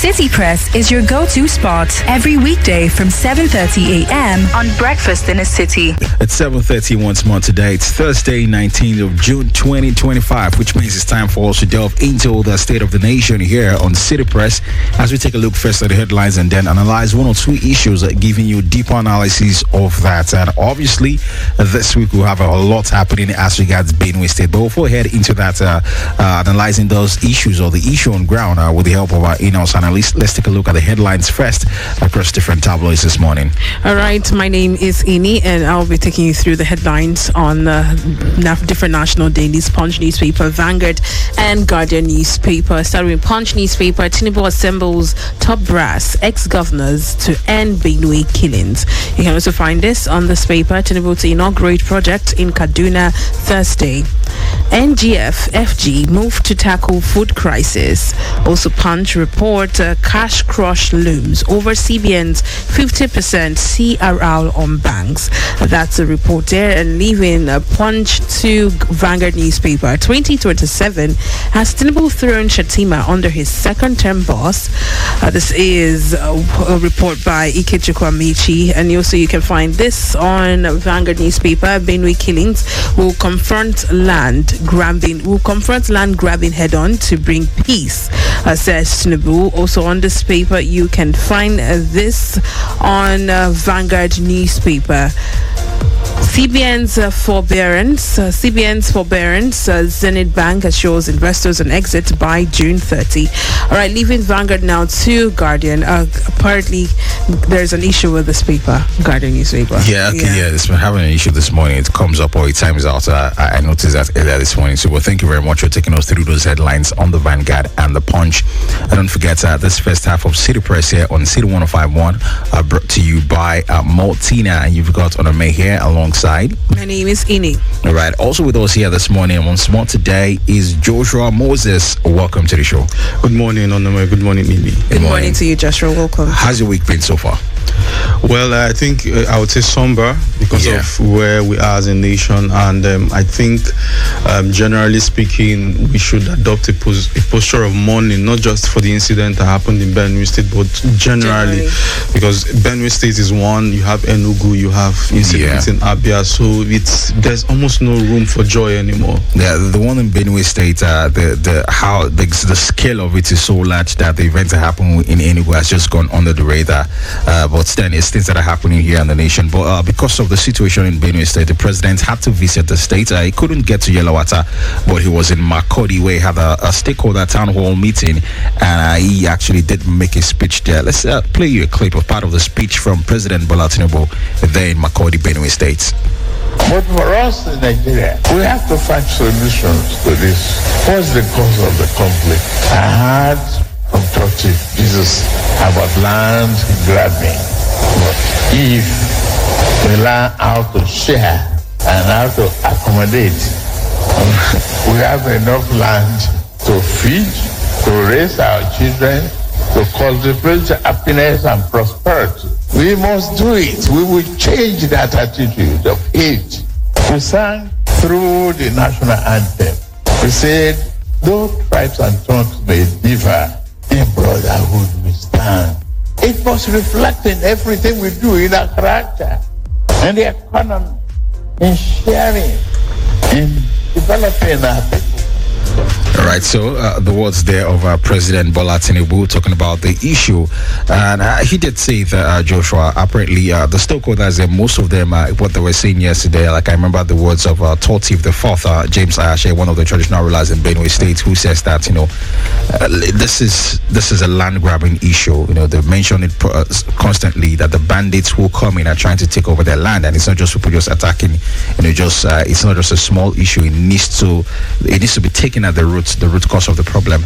City Press is your go-to spot every weekday from 7:30 a.m. on Breakfast in a City. It's 7:30 once more today. It's Thursday, 19th of June, 2025, which means it's time for us to delve into the state of the nation here on City Press as we take a look first at the headlines and then analyze one or two issues, giving you deeper analysis of that. And obviously, this week we'll have a lot happening as regards Benue State. But before we head into that, analyzing those issues or the issue on ground with the help of our in-house analyst, let's take a look at the headlines first across different tabloids this morning. All right, my name is Ini, and I'll be taking you through the headlines on different national dailies: Punch newspaper, Vanguard, and Guardian newspaper. Starting with Punch newspaper, Tinubu assembles top brass ex-governors to end Benue killings. You can also find this on this paper: Tinubu to inaugurate project in Kaduna Thursday. NGF FG move to tackle food crisis. Also, Punch report cash crush looms over CBN's 50% CRR on banks. That's a report there. And leaving Punch to Vanguard newspaper, 2027 has Tinubu thrown Shatima under his second-term boss. This is a report by Ikechukwu Amici, and also you can find this on Vanguard newspaper. Benue killings will confront land grabbing head-on to bring peace, says Tinubu. Also on this paper, you can find this on Vanguard newspaper. CBN's forbearance, Zenith Bank assures investors an exit by June 30. All right, leaving Vanguard now to Guardian. Apparently, there's an issue with this paper, Guardian newspaper. Yeah, it's been having an issue this morning. It comes up or it times out. I noticed that earlier this morning. So, well, thank you very much for taking us through those headlines on the Vanguard and the Punch. And don't forget this first half of City Press here on City 105.1, brought to you by Maltina, and you've got on May here alongside. My name is Ini. All right. Also with us here this morning, once more today, is Joshua Moses. Welcome to the show. Good morning, Onome. Good morning, Mimi. Good morning to you, Joshua. Welcome. How's your week been so far? Well, I think I would say somber because of where we are as a nation, and I think generally speaking, we should adopt a posture of mourning, not just for the incident that happened in Benue State, but generally, because Benue State is one. You have Enugu, you have incidents in Abia, so there's almost no room for joy anymore. Yeah, the one in Benue State, the scale of it is so large that the events that happen in Enugu has just gone under the radar. But then it's things that are happening here in the nation. But because of the situation in Benue State, the president had to visit the state. He couldn't get to Yelawata, but he was in Makurdi, where he had a stakeholder town hall meeting, and he actually did make a speech there. Let's play you a clip of part of the speech from President Bola Tinubu there in Makurdi, Benue State. But for us in Nigeria, we have to find solutions to this. What's the cause of the conflict? I heard from Church Jesus about land grabbing. But if we learn how to share and how to accommodate, we have enough land to feed, to raise our children, to cultivate happiness and prosperity. We must do it. We will change that attitude of hate. We sang through the national anthem. We said, though tribes and tongues may differ, in brotherhood we stand. It must reflect in everything we do, in our character, in the economy, in sharing, in developing our people. All right, so the words there of President Bola Tinubu talking about the issue, and he did say that Joshua, apparently the stakeholders, most of them, what they were saying yesterday, like I remember the words of Tortif the Fourth, James Ayashe, one of the traditional rulers in Benue State, who says that this is a land grabbing issue. They mention it constantly that the bandits who come in are trying to take over their land, and it's not just people just attacking. It's not just a small issue. It needs to be taken at the root cause of the problem.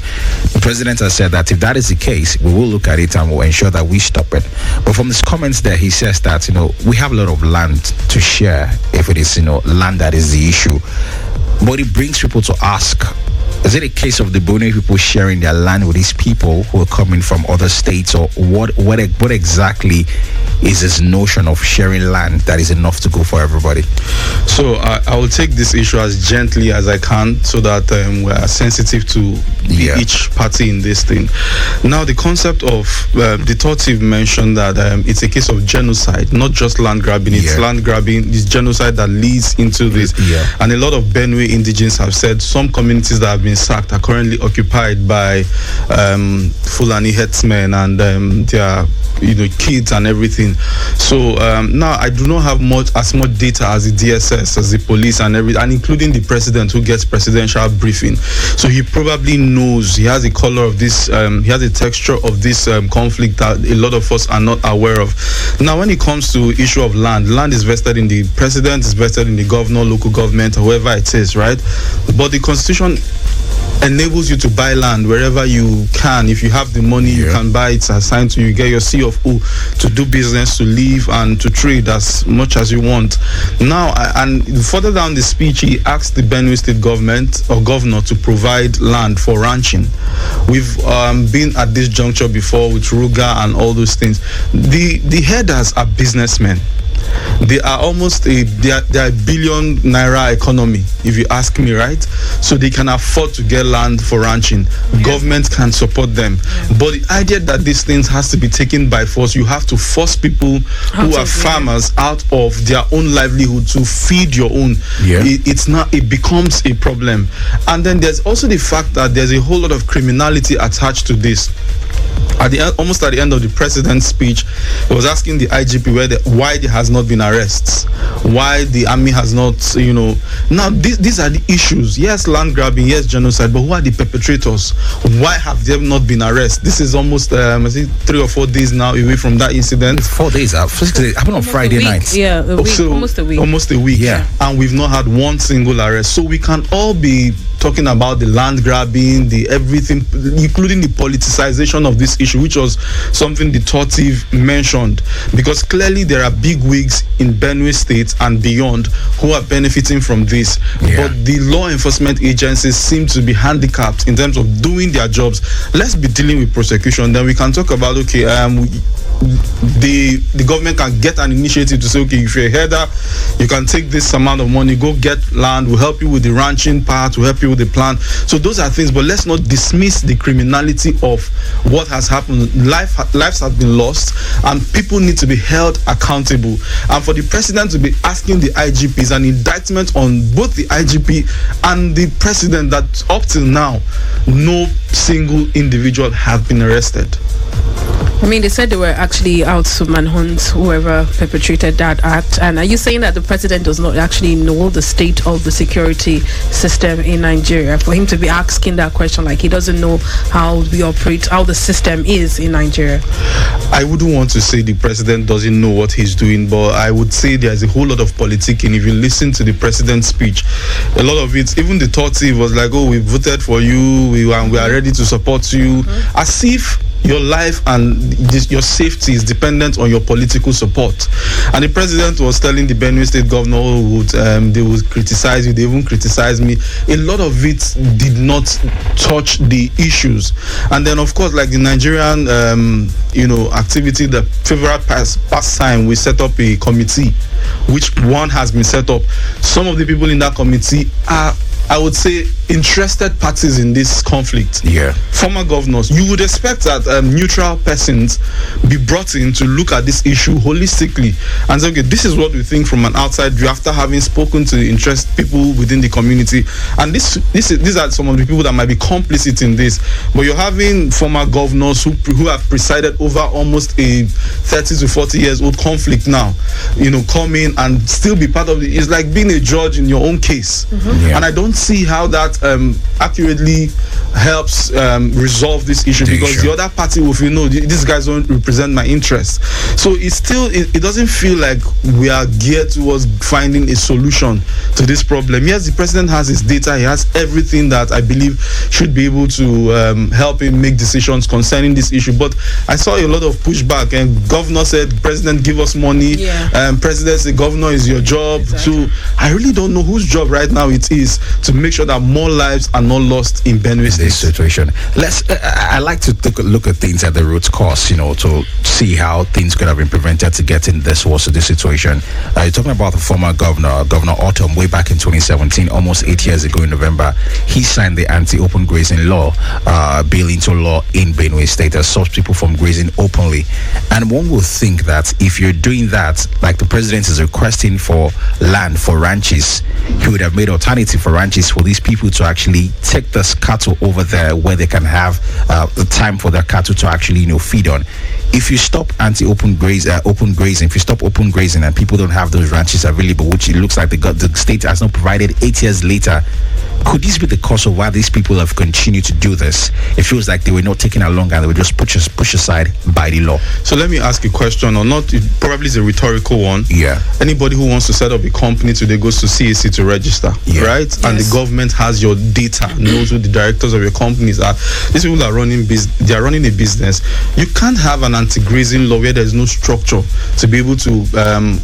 The president has said that if that is the case, we will look at it and we'll ensure that we stop it. But from his comments there, he says that we have a lot of land to share if it is land that is the issue. But it brings people to ask, is it a case of the Benue people sharing their land with these people who are coming from other states, or what exactly is this notion of sharing land that is enough to go for everybody? So I will take this issue as gently as I can, so that we are sensitive to each party in this thing. Now, the concept of the thought you've mentioned that it's a case of genocide, not just land grabbing. It's land grabbing, it's genocide that leads into this. And a lot of Benue indigenes have said some communities that have been sacked are currently occupied by Fulani herdsmen and their kids and everything. So now I do not have as much data as the DSS, as the police and everything, and including the president who gets presidential briefing. So he probably knows, he has a color of this, he has a texture of this conflict that a lot of us are not aware of. Now, when it comes to issue of land is vested in the president, is vested in the governor, local government, whoever it is, right? But the constitution enables you to buy land wherever you can. If you have the money, you can buy it, assigned to you, get your C of O to do business, to live and to trade as much as you want. Now, and further down the speech, he asked the Benue State government or governor to provide land for ranching. We've been at this juncture before with Ruga and all those things. The headers are businessmen. They are almost they are a billion naira economy, if you ask me, right? So they can afford to get land for ranching. Government can support them. But the idea that these things has to be taken by force, you have to force people who are farmers out of their own livelihood to feed your own. It becomes a problem. And then there's also the fact that there's a whole lot of criminality attached to this. Almost at the end of the president's speech, he was asking the IGP why there has not been arrests, why the army has not, Now, these are the issues. Yes, land grabbing, yes, genocide, but who are the perpetrators? Why have there not been arrests? This is almost, 3 or 4 days now away from that incident. 4 days. It happened on Friday night. Yeah, almost a week. Almost a week. Yeah. And we've not had one single arrest. So we can all be talking about the land grabbing, the everything, including the politicization of this issue, which was something the Tortive mentioned, because clearly there are big wigs in Benue State and beyond who are benefiting from this. But the law enforcement agencies seem to be handicapped in terms of doing their jobs. Let's be dealing with prosecution, then we can talk about the government can get an initiative to say, okay, if you're a header, you can take this amount of money, go get land, we'll help you with the ranching part, we'll help you with the plan. So those are things, but let's not dismiss the criminality of what has happened. Lives have been lost, and people need to be held accountable. And for the president to be asking the IGPs an indictment on both the IGP and the president, that up till now, no single individual have been arrested. I mean, they said they were actually out to manhunt whoever perpetrated that act. And are you saying that the president does not actually know the state of the security system in Nigeria? For him to be asking that question, like he doesn't know how we operate, how the system is in Nigeria? I wouldn't want to say the president doesn't know what he's doing, but I would say there's a whole lot of politicking. If you listen to the president's speech, a lot of it, even the Tortive was like, oh, we voted for you, we are ready to support you, as if your life and your safety is dependent on your political support. And the president was telling the Benue State governor they would criticize you, they even criticize me. A lot of it did not touch the issues. And then, of course, like the Nigerian activity, the February past time, we set up a committee, which one has been set up. Some of the people in that committee are, I would say, interested parties in this conflict. Former governors. You would expect that neutral persons be brought in to look at this issue holistically and say, okay, this is what we think from an outside view after having spoken to the interest people within the community. And these are some of the people that might be complicit in this. But you're having former governors who have presided over almost a 30 to 40 years old conflict now, come in and still be part of it. It's like being a judge in your own case. And I don't see how that accurately helps resolve this issue, because the other party will feel, no, these guys don't represent my interests. So it doesn't feel like we are geared towards finding a solution to this problem. Yes, the president has his data, he has everything that I believe should be able to help him make decisions concerning this issue. But I saw a lot of pushback, and governor said, president, give us money. President said, governor, is your job. So I really don't know whose job right now it is to make sure that more lives are not lost in Benue State. This situation. I like to take a look at things at the root cause, to see how things could have been prevented to get in this worse of this situation. You're talking about the former Governor Autumn, way back in 2017, almost 8 years ago in November. He signed the anti-open grazing law, bill into law in Benue State that stops people from grazing openly. And one would think that if you're doing that, like the president is requesting for land for ranches, he would have made alternative for ranches for these people to actually take this cattle over there where they can have the time for their cattle to actually feed on. If you stop open grazing, if you stop open grazing and people don't have those ranches available, which it looks like the state has not provided 8 years later, could this be the cause of why these people have continued to do this? It feels like they were not taken along and they were just pushed aside by the law. So let me ask a question, or not, it probably is a rhetorical one. Yeah. Anybody who wants to set up a company today goes to CAC to register, right? Yes. And the government has your data, knows who the directors of your companies are. These people are running they are running a business. You can't have an anti-grazing law where there's no structure to be able to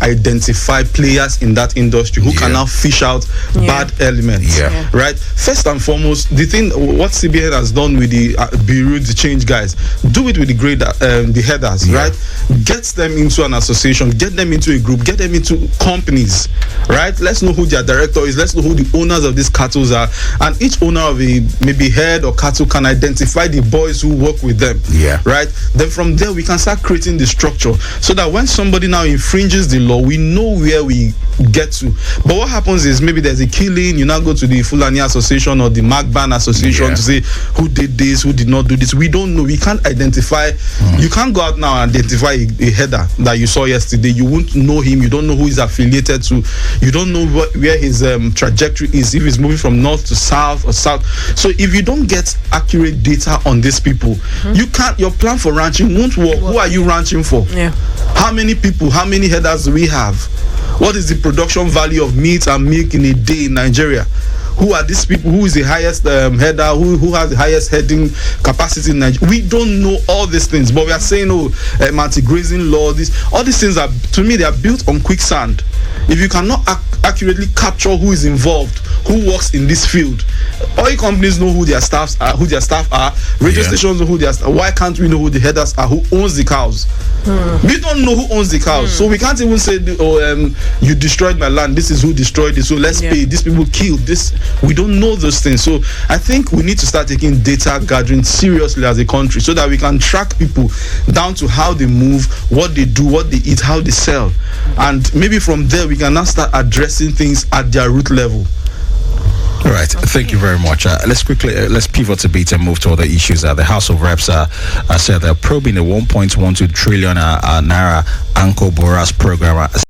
identify players in that industry who can now fish out bad elements, right? First and foremost, what CBN has done with the Bureau de Change guys, do it with the headers, right? Get them into an association, get them into a group, get them into companies, right? Let's know who their director is, let's know who the owners of these cattle are, and each owner of a maybe herd or cattle can identify the boys who work with them, right? Then from there we can start creating the structure so that when somebody now infringes the law, we know where we get to. But what happens is maybe there's a killing, you now go to the Fulani Association or the Magban Association to say who did this, who did not do this. We don't know. We can't identify. You can't go out now and identify a header that you saw yesterday. You won't know him. You don't know who he's affiliated to. You don't know where his trajectory is, if he's moving from north to south or south. So if you don't get accurate data on these people, your plan for ranching won't work. Who are you ranching for? How many people, how many headers do we have? What is the production value of meat and milk in a day in Nigeria? Who are these people? Who is the highest header? Who has the highest heading capacity in Nigeria? We don't know all these things, but we are saying, anti-grazing law, all these things are, to me, they are built on quicksand. If you cannot accurately capture who is involved, who works in this field, oil companies know who their staff are, radio stations know who their staff. Why can't we know who the headers are, who owns the cows? We don't know who owns the cows, so we can't even say, you destroyed my land, this is who destroyed it, so let's pay. These people killed this. We don't know those things. So I think we need to start taking data gathering seriously as a country so that we can track people down to how they move, what they do, what they eat, how they sell, and maybe from there we can now start addressing things at their root level. All right, thank you very much. Let's pivot a bit and move to other issues. The House of Reps said they're probing a 1.12 trillion naira Anko Boras program